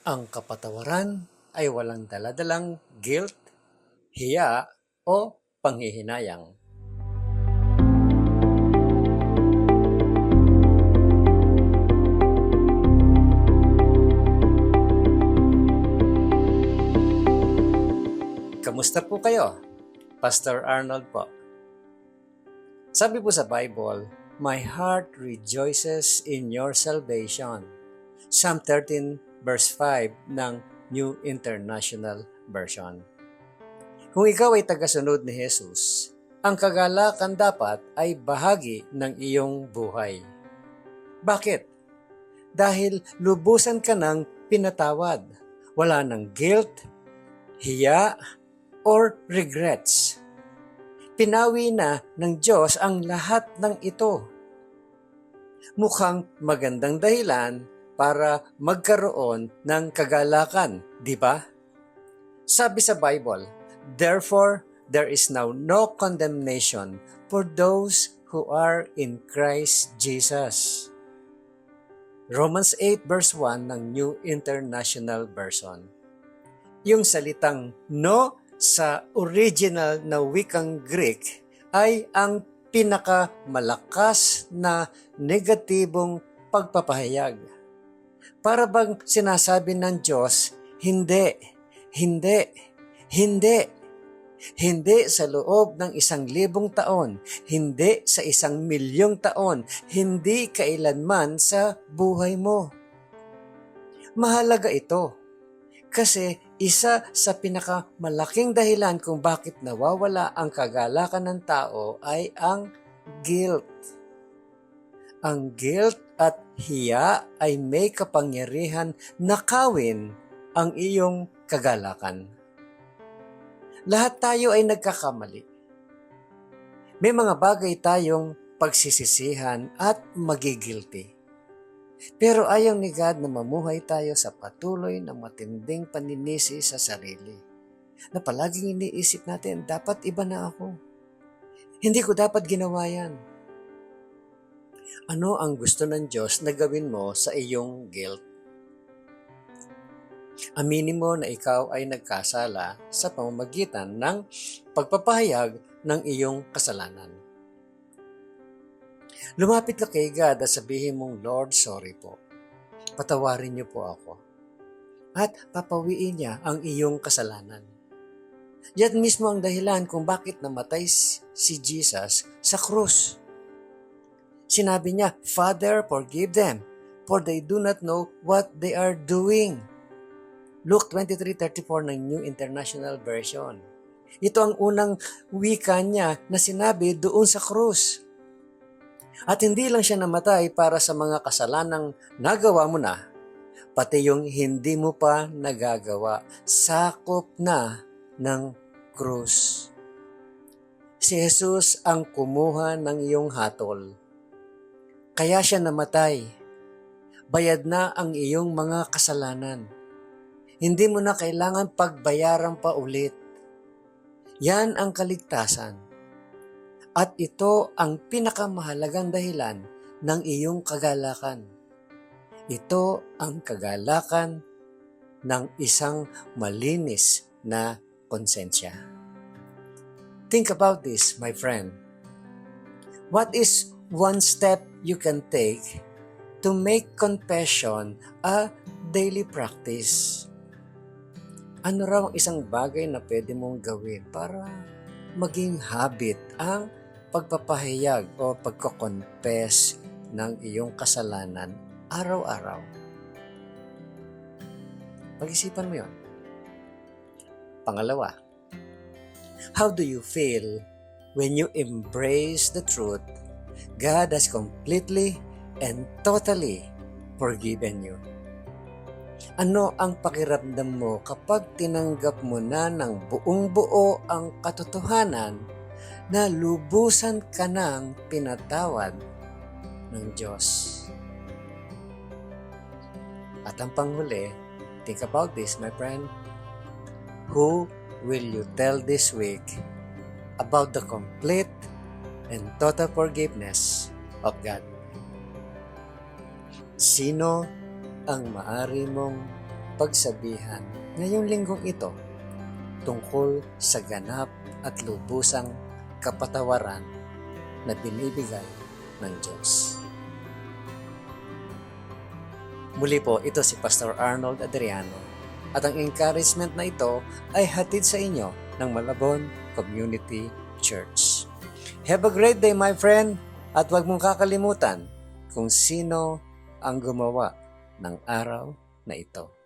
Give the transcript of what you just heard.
Ang kapatawaran ay walang daladalang guilt, hiya, o panghihinayang. Kamusta po kayo? Pastor Arnold po. Sabi po sa Bible, "My heart rejoices in your salvation." Psalm 13 verse 5 ng New International Version. Kung ikaw ay tagasunod ni Jesus, ang kagalakan dapat ay bahagi ng iyong buhay. Bakit? Dahil lubusan ka ng pinatawad. Wala ng guilt, hiya, or regrets. Pinawi na ng Diyos ang lahat ng ito. Mukhang magandang dahilan para magkaroon ng kagalakan, di ba? Sabi sa Bible, "Therefore, there is now no condemnation for those who are in Christ Jesus." Romans 8 verse 1 ng New International Version. Yung salitang no sa original na wikang Greek ay ang pinakamalakas na negatibong pagpapahayag. Para bang sinasabi ng Diyos, hindi, hindi, hindi. Hindi sa loob ng 1,000 taon, hindi sa 1,000,000 taon, hindi kailanman sa buhay mo. Mahalaga ito kasi isa sa pinakamalaking dahilan kung bakit nawawala ang kagalakan ng tao ay ang guilt. Ang guilt at hiya ay may kapangyarihan na kawin ang iyong kagalakan. Lahat tayo ay nagkakamali. May mga bagay tayong pagsisisihan at magigilty. Pero ayaw ni God na mamuhay tayo sa patuloy na matinding paninisi sa sarili. Na palaging iniisip natin, dapat iba na ako. Hindi ko dapat ginawa yan. Ano ang gusto ng Diyos na gawin mo sa iyong guilt? Aminin mo na ikaw ay nagkasala sa pamamagitan ng pagpapahayag ng iyong kasalanan. Lumapit ka kay God at sabihin mong, "Lord, sorry po. Patawarin niyo po ako." At papawiin niya ang iyong kasalanan. Yan mismo ang dahilan kung bakit namatay si Jesus sa krus. Sinabi niya, "Father, forgive them, for they do not know what they are doing." Luke 23:34 ng New International Version. Ito ang unang wika niya na sinabi doon sa krus. At hindi lang siya namatay para sa mga kasalanang nagawa mo na, pati yung hindi mo pa nagagawa, sakop na ng krus. Si Jesus ang kumuha ng iyong hatol. Kaya siya namatay. Bayad na ang iyong mga kasalanan. Hindi mo na kailangan pagbayaran pa ulit. Yan ang kaligtasan. At ito ang pinakamahalagang dahilan ng iyong kagalakan. Ito ang kagalakan ng isang malinis na konsensya. Think about this, my friend. What is one step you can take to make confession a daily practice? Ano raw ang isang bagay na pwede mong gawin para maging habit ang pagpapahayag o pagko-confess ng iyong kasalanan araw-araw? Pag-isipan mo yon. Pangalawa, how do you feel when you embrace the truth God has completely and totally forgiven you? Ano ang pakiramdam mo kapag tinanggap mo na ng buong-buo ang katotohanan na lubusan ka ng pinatawad ng Diyos? At ang panghuli, think about this, my friend. Who will you tell this week about the complete and total forgiveness of God? Sino ang maari mong pagsabihan ngayong linggong ito tungkol sa ganap at lubusang kapatawaran na binibigay ng Diyos. Muli po, ito si Pastor Arnold Adriano at ang encouragement na ito ay hatid sa inyo ng Malabon Community Church. Have a great day, my friend, at huwag mong kakalimutan kung sino ang gumawa ng araw na ito.